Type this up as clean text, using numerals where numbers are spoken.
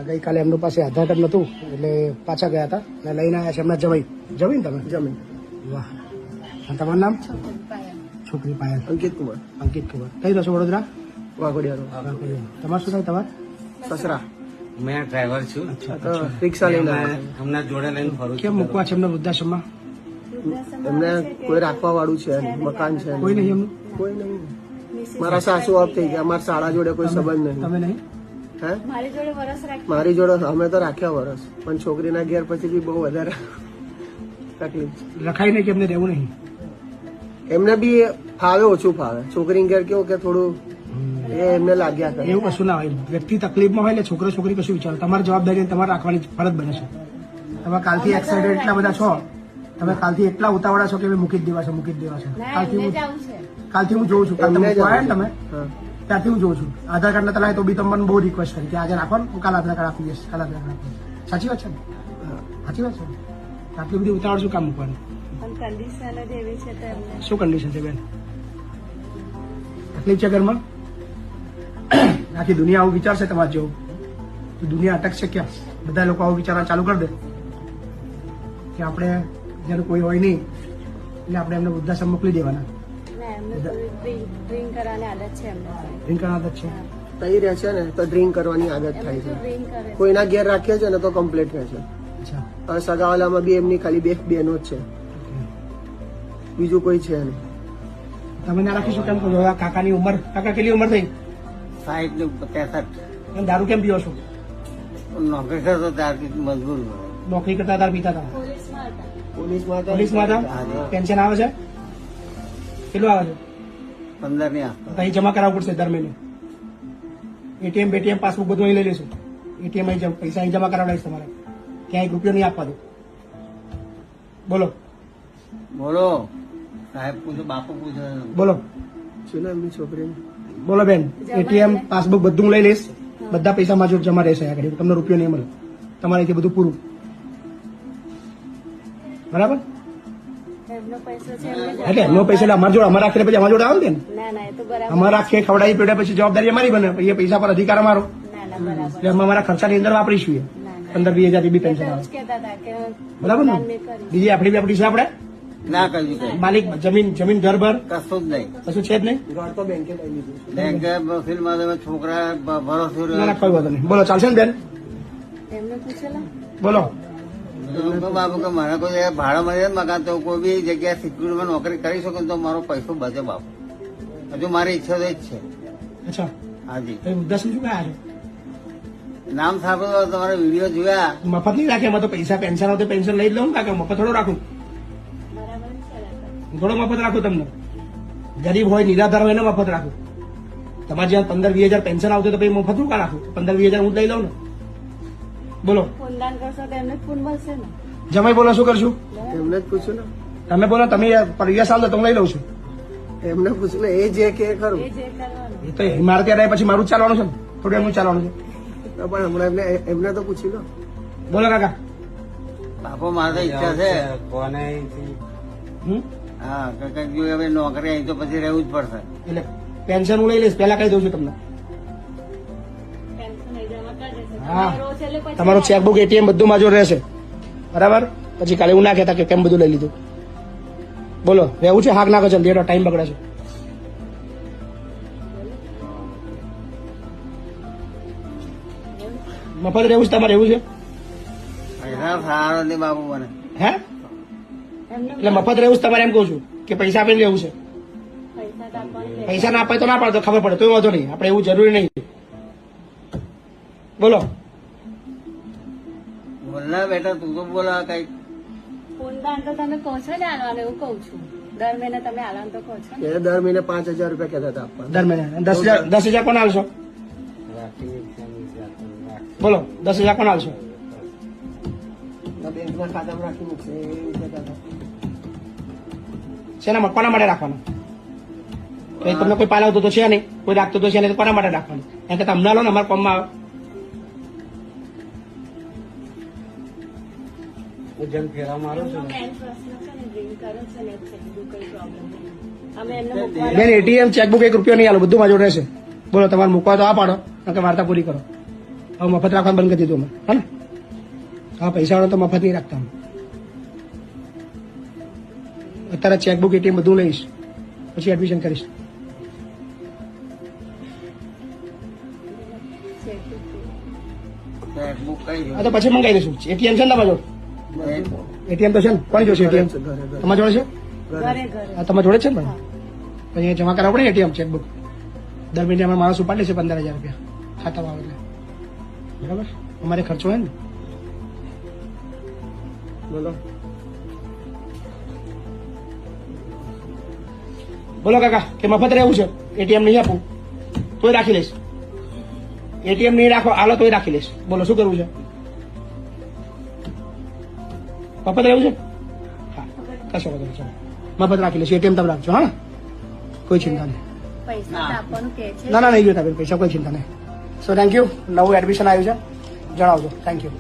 ગઈકાલે એમનું પાસે આધાર કાર્ડ નહોતું એટલે પાછા ગયા હતા અને લઈને આવ્યા છે એમના જવાઈ. જમી ને તમે? જમીન. વાહ. અને તમારું નામ? છોકરી પાયલ. અંકિત કુમાર. અંકિત કુમાર. કઈ રહો છો? વડોદરા. વાઘોડિયા. તમારું શું થાય? તમારે સસરા. મેં ડ્રાઈવર છું. રિક્ષા લઈને આવ્યા. હમણાં જોડે લઈને ફરું કેમ મૂકવા છે એમને વૃદ્ધાશ્રમમાં? એમને કોઈ રાખવા વાળું છે નહીં. મકાન છે નહીં. કોઈ નહીં એમનું? કોઈ નહીં. મારા સાસુ ઓફ થઈ ગયા. અમારા શાળા જોડે કોઈ સંબંધ નહીં. તમે નહીં? હે મારી જોડે વરસ રાખ્યું. મારી જોડે અમે તો રાખ્યા વરસ, પણ છોકરીના ઘેર પછી બી બહુ વધારે તકલીફ છે. રખાય નહીં કે એમને રહેવું નહીં? એમને બી ફાવે, ઓછું ફાવે. છોકરીને ઘેર કેવું કે થોડું એ એમને લાગ્યા કરે. એવું કશું ના હોય. વ્યક્તિ તકલીફમાં હોય એટલે છોકરો છોકરી કશું વિચારો. તમારી જવાબદારી તમારે રાખવાની ફરજ બને છે. તમે કાલથી એક્સાઇટેડ એટલા બધા છો, તમે કાલથી એટલા ઉતાવળા છો કે મૂકી જ દેવા છે, મૂકી જ દેવા છે. ના, એમને જ આવું છે. કાલથી હું જોઉં છું. કાલ તમે એમને જ આવ્યા ને તમે હા. ત્યારથી હું જોઉં છું. આધાર કાર્ડ નતા લાવે તો બી તમને બહુ રિક્વેસ્ટ કરી કે આજે રાખો ને, હું કાલ આધાર કાર્ડ આપી દઈશ, કાલ આધાર કાર્ડ આપી દઈશ. સાચી વાત છે ને? સાચી વાત છે ને? આટલી બધી ઉતાવળ શું કામ મૂકવાની? પણ કન્ડિશન જ એવી છે તો એમને શું કન્ડિશન છે બેન? તકલીફ છે ઘરમાં? આખી દુનિયા આવું વિચારશે તમારે જેવું તો દુનિયા અટકશે ક્યાં? બધા લોકો આવું વિચારવા ચાલુ કરી દે કે આપણે જ્યારે કોઈ હોય નહીં એટલે આપણે એમને વૃદ્ધાશ્રમ મોકલી દેવાના. ના, એમને થોડી ડ્રિંક કરવાની આદત છે એમને. ડ્રિંક કરવાની આદત છે. તઈ રહે છે ને તો ડ્રિંક કરવાની આદત થાય એમને છે. તો ડ્રિંક કરે. કોઈના ઘેર રાખીએ છે ને તો કમ્પ્લીટ રહે છે. અચ્છા. હવે સગાવાલામાં બી એમની ખાલી બે બહેનો જ છે, બીજું કોઈ છે નહીં. તમે ના રાખીશું કેમ કહો? આ કાકાની ઉંમર, કાકા કેટલી ઉંમર થઈ? 60 ને 63. એમ દારૂ કેમ પીવો છો? નોકરી કરતો ત્યારથી મજબૂર હતો. નોકરી કરતા દારૂ પીતા હતા? પોલીસમાં હતા. પોલીસમાં તો પોલીસમાં હતા? પેન્શન આવે છે? કેટલું આવે છે? 15 ની આસપાસ. તો અહીં જમા કરાવવું પડશે દર મહિને. એટીએમ બેટીએમ પાસબુક બધું અહીં લઈ લઈશું. એટીએમ અહીં પૈસા અહીં જમા કરાવડાવીશ તમારે. ક્યાંય એક રૂપિયો નહીં આપવા દો. બોલો બોલો સાહેબ પૂછો, બાપુ પૂછો. બોલો છે ને એમની છોકરીને. બોલો બેન. એટીએમ પાસબુક બધું હું લઈ લઈશ. બધા પૈસા મારા જોડે જમા રહેશે આગળ. તમને રૂપિયો નહીં મળે. તમારે અહીંથી બધું પૂરું. બરાબર? એમનો પૈસો છે એમને જ એટલે એમનો પૈસા એટલે અમારા જોડે અમારા રાખીને પછી અમારા જોડે આવે ને. ના ના, એ તો બરાબર. અમારા રાખીએ ખવડાવી પેડા પછી જવાબદારી અમારી બને. પછી એ પૈસા પર અધિકાર અમારો. ના ના, બરાબર. એટલે અમે અમારા ખર્ચાની અંદર વાપરીશું. એ ના ના, 15-20 હજાર બી એ પેન્શન તો આવે. જ કહેતા હતા કે બરાબર ને? દાન મેં કરી. બીજી આપણી બી આપણી છે આપણે ના કર્યું કઈ. માલિક જમીન ઘર ભર કશું જ નહીં. કશું છે જ નહીં. ઘર તો બેંકે લઈ લીધું છે. બેંકે વકીલમાં તમે છોકરા ભરોસો ના ના, કોઈ વાંધો નહીં. બોલો ચાલશે ને બેન? એમને પૂછેલા. બોલો. બાબુ કે મને કોઈ જગ્યાએ ભાડે મળે મકાન તો કોઈ બી જગ્યાએ સિક્યુરિટીમાં નોકરી કરી શકો તો મારો પૈસો બચે બાપુ. હજુ મારી ઈચ્છા તો જ છે. અચ્છા. હાજી. એ વૃદ્ધાશ્રમ શું કયા છે? નામ સાંભળ્યું તમારા વિડીયો જોયા. મફત નહીં રાખે. એમાં તો પૈસા પેન્શન આવતો પેન્શન લઈ જ લઉં ને કાકા. મફત થોડો રાખું. બરાબર છે રાખો. થોડો મફત રાખું તમને. ગરીબ હોય નિરાધાર હોય એને મફત રાખું. તમારે જ્યાં 15-20 હજાર પેન્શન આવતું તો પછી મફત શું કા રાખું? 15-20 હજાર હું લઈ લઉં ને. બોલો. પૂનદાન કરશો તો એમને જ પૂન મળશે ને. જમાઈ બોલો શું કરશું? એમને જ પૂછ્યું ને. તમે બોલો. તમે પરિવાર સાલ તો હું લઈ લઉં છું. એમને પૂછ્યું ને. એ જે કે ખરું. એ જે કરવાનું. એ તો મારે ત્યાં રહે પછી મારું જ ચાલવાનું છે ને. થોડું એમનું ચાલવાનું છે. તો પણ હમણાં એમને તો પૂછી લો. બોલો કાકા. બાપુ મારે તો ઈચ્છા છે. કોને હમ? હા કંઈક જો હવે નોકરી અહીં તો પછી રહેવું જ પડશે. એટલે પેન્શન હું લઈ લઈશ. પહેલા કહી દઉં છું તમને. પેન્શન એ જમા કરી દેશે. હા. તમારે રોજ એટલે પછી તમારું ચેકબુક એટીએમ બધું મારી જોડે રહેશે. બરાબર? પછી કાલે એવું ના કહેતા કે કેમ બધું લઈ લીધું. બોલો રહેવું છે? હાક નાખો જલ્દી. એટલો ટાઈમ બગડે છે. મફત રહેવું છે તમારે? એવું છે? પૈસા સારો નહીં બાપુ મને. હે? એમને એટલે મફત રહેવું છે તમારે એમ કહું છું કે પૈસા આપીને રહેવું છે? પૈસા તો આપવાના. પૈસા ના અપાય તો ના પાડે તો ખબર પડે તો વાંધો નહીં. આપણે એવું જરૂરી નહીં. બોલો. બોલના બેટા તું તો બોલા કઈક. પૂનદાન તો તમે કહો છો ને આલવાનું, એવું કહું છું. દર મહિને તમે આલવાનું તો કહો છો ને. એ દર મહિને 5,000 રૂપિયા કહેતા હતા આપવા. દર મહિને 10,000 કોણ હાલશો? બોલો 10,000 કોણ હાલશો? બેંકના ખાતામાં રાખી મૂકશે એવું કહેતા હતા. શેના કોના માટે રાખવાનું? કઈ તમને કોઈ પાલાવતો તો છે નહીં, કોઈ રાખતો તો છે નહીં, તો કોના માટે રાખવાનું? એમ કે તમને લો ને અમારા કોમમાં આવે. જેમ ફેરા મારો એમનો છું મેન પ્રશ્ન છે ને ડ્રિંક કરે છે ને એટલે બીજું કઈ પ્રોબ્લેમ નહીં. અમે એમને મૂકવાના બેન એટીએમ ચેકબુક 1 રૂપિયો નહીં આલો. બધું મારી જોડે રહેશે. બોલો તમારે મૂકવા તો આ પાડો કે વાર્તા પૂરી કરો. હવે મફત રાખવાનું બંધ કરી દીધું અમે, હા ને? હા, પૈસાવાળો તો મફત નહીં રાખતા અમે. અત્યારે ચેકબુક એટીએમ બધું લઈશ, પછી એડમિશન કરીશ. ચેકબુક કઈ હા, તો પછી મંગાવી દઈશું. એટીએમ છે ને તમારા જોડે? એટીએમ તો છે ને? કોની જોડે છે એટીએમ? તમારા જોડે છે? ઘરે ઘરે હા, તમારા જોડે છે ને ભાઈ? પછી જમા કરાવવું પડે એટીએમ ચેકબુક. દર મહિને અમારે માણસ ઉપાડી લેશે 15,000 રૂપિયા ખાતામાં આવે એટલે. બરાબર, અમારે ખર્ચો હોય ને. બોલો. બોલો કાકા, કે મફત રહેવું છે? એટીએમ નહીં આપું તોય રાખી લઈશ. એટીએમ નહીં રાખો આલો તોય રાખી લઈશ. બોલો શું કરવું છે? મફત રહેવું છે? હા, કશો વાંધો નહીં, ચાલો મફત રાખી લઈશ. એટીએમ તમે રાખજો, હા, કોઈ ચિંતા નહીં. પૈસા તો આપવાનું કે છે. ના ના, નહીં જોતા બેન પૈસા, કોઈ ચિંતા નહીં. So thank you. નવું એડમિશન આવ્યું છે, જણાવજો. Thank you.